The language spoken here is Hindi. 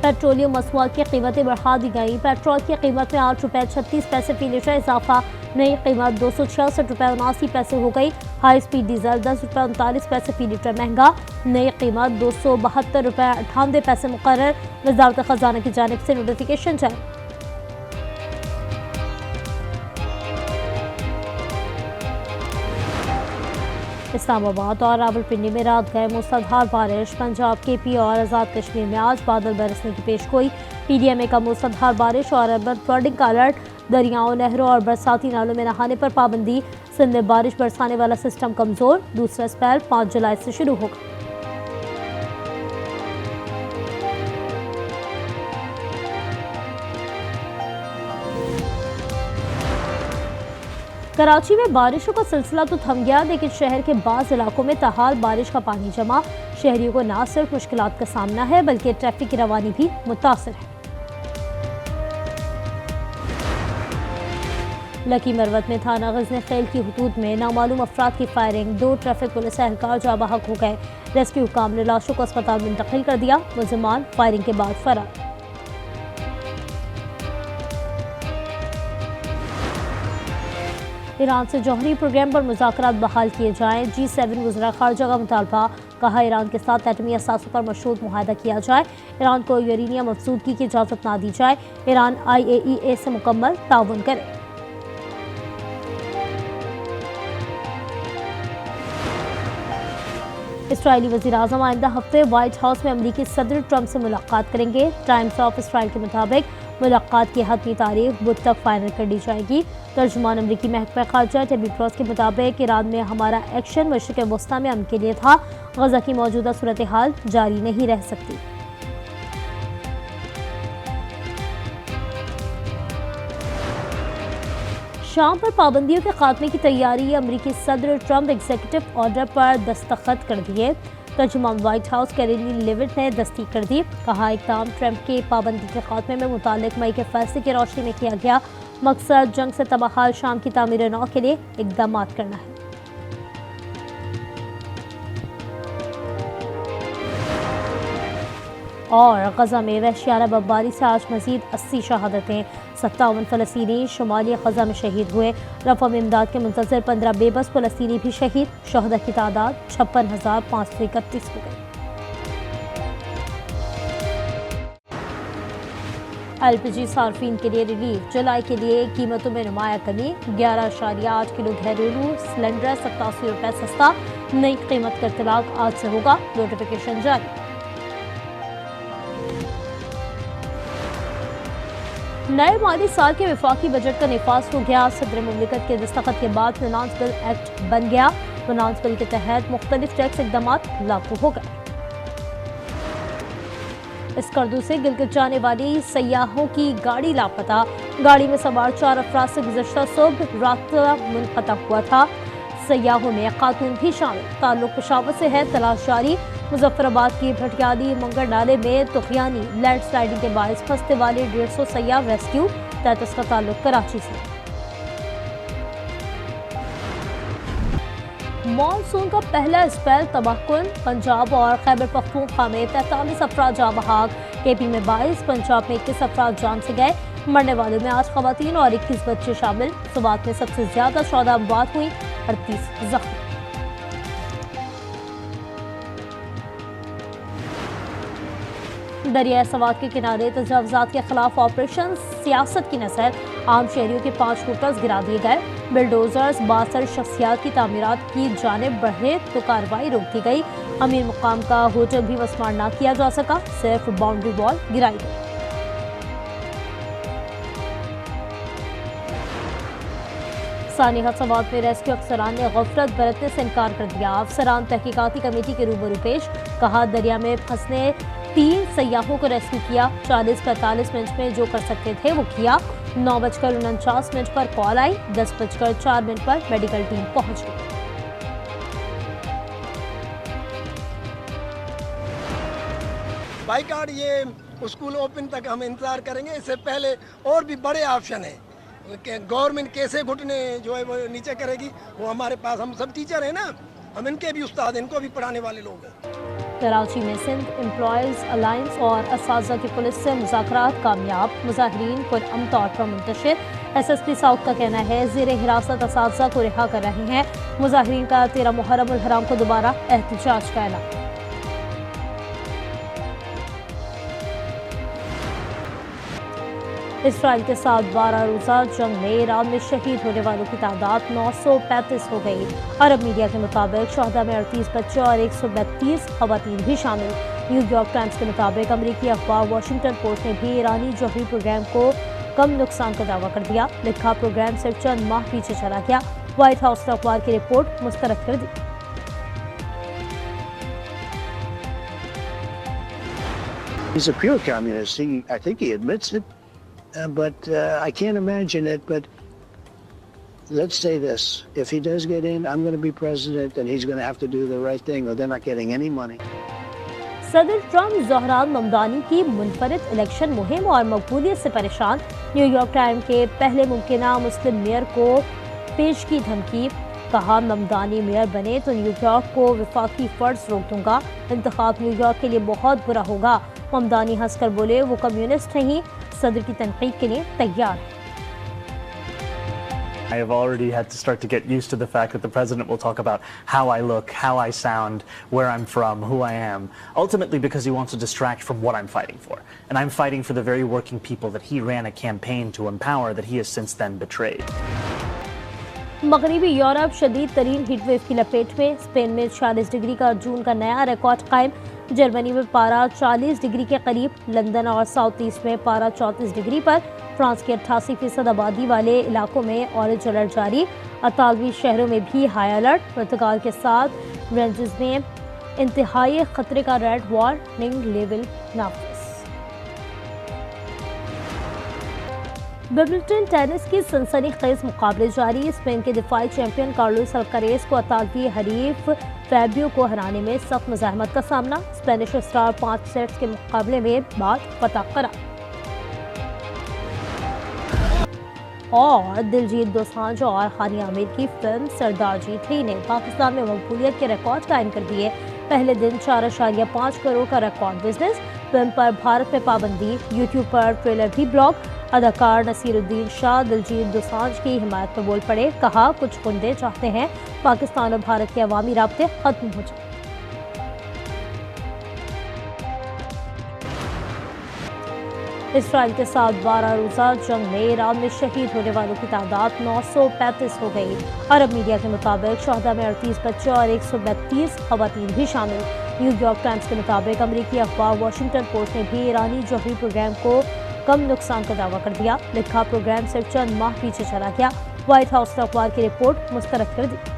पेट्रोलियम मसनूआत की कीमतें बढ़ा दी गई। पेट्रोल की कीमत में ₹8.36 फी लीटर इजाफा, नई कीमत ₹266.79 हो गई। हाई स्पीड डीजल ₹10.39 फी लीटर महंगा, नई कीमत ₹272.98 मुकर्रर। वजारत खजाना की जानिब से नोटिफिकेशन जारी। इस्लामाबाद और रावलपिंडी में रात गए मूसलाधार बारिश। पंजाब, केपी और आज़ाद कश्मीर में आज बादल बरसने की पेशगोई। पीडीएमए का मूसलाधार बारिश और अर्बन फ्लडिंग का अलर्ट। दरियाओं, नहरों और बरसाती नालों में नहाने पर पाबंदी। सिंध में बारिश बरसाने वाला सिस्टम कमजोर, दूसरा स्पेल 5 जुलाई से शुरू होगा। कराची में बारिशों का सिलसिला तो थम गया, लेकिन शहर के बाज़ इलाकों में तहाल बारिश का पानी जमा। शहरियों को न सिर्फ मुश्किलात का सामना है बल्कि ट्रैफिक की रवानी भी मुतासर है। लकी मरवत में थाना गज़नी खेल की हुदूद में नामालूम अफराद की फायरिंग, 2 ट्रैफिक पुलिस एहलकार जाँ बहक हो गए। रेस्क्यू हुकाम ने लाशों को अस्पताल मुंतकिल कर दिया। मुलज़िमान फायरिंग के बाद फरार। ईरान से जौहरी प्रोग्राम पर मुज़ाकरात बहाल किए जाएँ। G7 वज़ीर ख़ारजा का मुतालबा, कहा ईरान के साथ एटमी असासों पर मशरूत मुआहदा किया जाए। ईरान को यूरेनियम अफज़ूदगी की इजाज़त ना दी जाए। ईरान IAEA से मुकम्मल ताउन करे। इसराइली वज़ीर-ए-आज़म आइंदा हफ्ते व्हाइट हाउस में अमरीकी सदर ट्रंप से मुलाकात करेंगे। टाइम्स ऑफ इसराइल के मुताबिक मुलाकात की हतमी तारीख बुध तक फाइनल कर दी जाएगी। तर्जुमान अमरीकी महकमा ख़ारजा टेबी क्रॉस के मुताबिक ईरान में हमारा एक्शन मशरिक़ वस्ता में अमन के लिए था। गज़ा की मौजूदा सूरत हाल जारी नहीं रह सकती। शाम पर पाबंदियों के खात्मे की तैयारी। अमरीकी सदर ट्रंप एग्जीक्यूटिव ऑर्डर पर दस्तखत कर दिए। तर्जुमान व्हाइट हाउस कैरोली लेविट ने तस्दीक कर दी। कहा इक़दाम ट्रंप के पाबंदी के खात्मे में मुताल्लिक़ मई के फैसले की रोशनी में किया गया। मकसद जंग से तबाहाल शाम की तामीर नौ के लिए इक़दाम करना है। और गज़ा में वहशियाना बमबारी से आज मज़ीद 80 शहादतें। 57 फ़लस्तीनी शुमाली गज़ा में शहीद हुए। रफ़ा में इमदाद के मुंतज़िर 15 बेबस फ़लस्तीनी भी शहीद। शहदा की तादाद 56,531 हो गई। LPG सार्फिन के लिए रिलीफ। जुलाई के लिए कीमतों में नुमाया कमी। 11.8 किलो घरेलू सिलेंडर ₹87 सस्ता। नई कीमत का इत्तलाक आज से होगा। नोटिफिकेशन जारी। नए माली साल के वफाकी बजट का निफाज हो गया। सदर मुमलिकत के दस्तखत के बाद फाइनेंस बिल एक्ट बन गया। फाइनेंस बिल के तहत मुख्तलिफ टैक्स इक़दाम लागू हो गए। इस कर्दू से गिलगित जाने वाली सयाहों की गाड़ी लापता। गाड़ी में सवार 4 अफराद से गुज़श्ता सुबह राब्ता मुनक़ता हुआ था। सयाहों में खातून भी शामिल। ताल्लुक पेशावर से है, तलाश जारी। मुजफ्फराबाद की भटियाली मंगर नाले में तुग़यानी लैंड स्लाइडिंग के बायस फंसने वाले 150 सयाह रेस्क्यू। 33 का ताल्लुक कराची से। मानसून का पहला स्पेल तबाहकुन। पंजाब और खैबर पख्तूनख्वा में 43 अफराद जाँ बहक। केपी में 22, पंजाब में 21 अफराद जान से गए। मरने वालों में 8 ख़वातीन और 21 बच्चे शामिल। सुबात में सबसे ज्यादा 14 अमवात हुई, 38 जख्मी। दरिया सवात के किनारे तजावुज़ात के खिलाफ ऑपरेशन सियासत की नज़र। आम शहरियों के 5 होटल्स गिरा दिए गए। बिल्डोजर्स 62 शख्सियात की तामीरात की जानिब बढ़े तो कार्रवाई रोक दी गई। अमीर मुकाम का होटल भी मस्मार ना किया जा सका, सिर्फ बाउंड्री वॉल गिराई गई। सानिया सवात में रेस्क्यू अफसरान ने गफलत बरतने से इनकार कर दिया। अफसरान तहकीकाती कमेटी के रूबरू पेश। कहा दरिया में फंसने 3 सयाहों को रेस्क्यू किया। 40-45 मिनट में जो कर सकते थे वो किया। 9:49 पर कॉल आई। 10:04 पर मेडिकल टीम पहुंच गई। बाइकाट ये स्कूल ओपन तक हम इंतजार करेंगे। इससे पहले और भी बड़े ऑप्शन है। गवर्नमेंट कैसे घुटने जो है वो नीचे करेगी, वो हमारे पास, हम सब टीचर हैं ना, हम इनके भी उस्ताद, इनको भी पढ़ाने वाले लोग हैं। कराची में सिंध एम्प्लॉयज़ अलायंस और असातिज़ा की पुलिस से मुज़ाकरात कामयाब, मुज़ाहिरीन पुरअमन तौर पर मुंतशिर। SSP साउथ का कहना है ज़ेर हिरासत असातिज़ा को रिहा कर रहे हैं। मुज़ाहिरीन का 13 मुहर्रम उल हराम को दोबारा एहतजाज का ऐलान। इसराइल के साथ 12 रोज़ा जंग में ईरान में शहीद होने वालों की तादाद 935 हो गई। अरब मीडिया के मुताबिक शहदा में 38 बच्चे और 132 खवातीन भी शामिल। न्यूयॉर्क टाइम्स के मुताबिक अमरीकी अखबार वॉशिंगटन पोस्ट ने भी ईरानी जौहरी प्रोग्राम को कम नुकसान का दावा कर दिया। लिखा प्रोग्राम सिर्फ चंद माह पीछे चला गया। व्हाइट हाउस ने अखबार की रिपोर्ट मुस्तरद कर दी। He's a pure communist. I think he admits it, but I can't imagine it. But let's say this: if he does get in, I'm going to be president, and he's going to have to do the right thing, or they're not getting any money. सदर ट्रंप ज़हरान ममदानी की मुनफरिद इलेक्शन मुहिम और मकबूलियत से परेशान। न्यूयॉर्क टाइम के पहले मुमकिना मुस्लिम मेयर को पेश की धमकी। कहा, ममदानी मेयर बने तो न्यूयॉर्क को वफाकी फर्ज रोक दूंगा। इंतखाब न्यूयॉर्क के लिए बहुत बुरा होगा। ममदानी हंसकर बोले, वो कम्युनिस्ट नहीं, सदर की तनकीद के लिए तैयार है। I have already had to start to get used to the fact that the president will talk about how I look, how I sound, where I'm from, who I am, ultimately because he wants to distract from what I'm fighting for. And I'm fighting for the very working people that he ran a campaign to empower that he has since then betrayed. मगरबी यूरोप शदीद तरीन हीटवेव की लपेट में। स्पेन में 46 डिग्री का जून का नया रिकॉर्ड कायम। जर्मनी में पारा 40 डिग्री के करीब। लंदन और साउथ ईस्ट में पारा 34 डिग्री पर। फ्रांस के 88% आबादी वाले इलाकों में ऑरेंज अलर्ट जारी। अतालवी शहरों में भी हाई अलर्ट। पुर्तगाल के साथ रेंजेस में इंतहाई खतरे का रेड वार्निंग लेवल नाफिज। विंबलडन टेनिस की सनसनीखेज मुकाबले जारी। स्पेन के दिफाई चैंपियन कार्लोस अल्कारेज को अतालवी हरीफ फैबियो को हराने में सख्त मुज़ाहमत का सामना। स्पेनिश स्टार 5 सेट्स के मुकाबले में बाद फतह करा। और दिलजीत दोसांझ और हानिया आमिर की फिल्म सरदार जी 3 ने पाकिस्तान में मकबूलियत के रिकॉर्ड कायम कर दिए। पहले दिन 4.5 करोड़ का रिकॉर्ड बिजनेस। फिल्म पर भारत में पाबंदी। यूट्यूब पर ट्रेलर भी ब्लॉक। अदाकार नसीरुद्दीन शाह दिलजीत दोसांझ की हिमायत में बोल पड़े। कहा, कुछ गुंडे चाहते हैं पाकिस्तान और भारत के अवामी राब्ते खत्म हो जाए। इसराइल के साथ 12 रोज़ा जंग में ईरान में शहीद होने वालों की तादाद 935 हो गई। अरब मीडिया के मुताबिक शहदा में 38 बच्चे और 132 खवातीन भी शामिल। न्यूयॉर्क टाइम्स के मुताबिक अमरीकी अखबार वॉशिंगटन पोस्ट ने भी ईरानी जौहरी प्रोग्राम को कम नुकसान का दावा कर दिया। लिखा प्रोग्राम सिर्फ चंद माह पीछे चला गया। व्हाइट हाउस ने अखबार की रिपोर्ट मुस्तरद कर दी।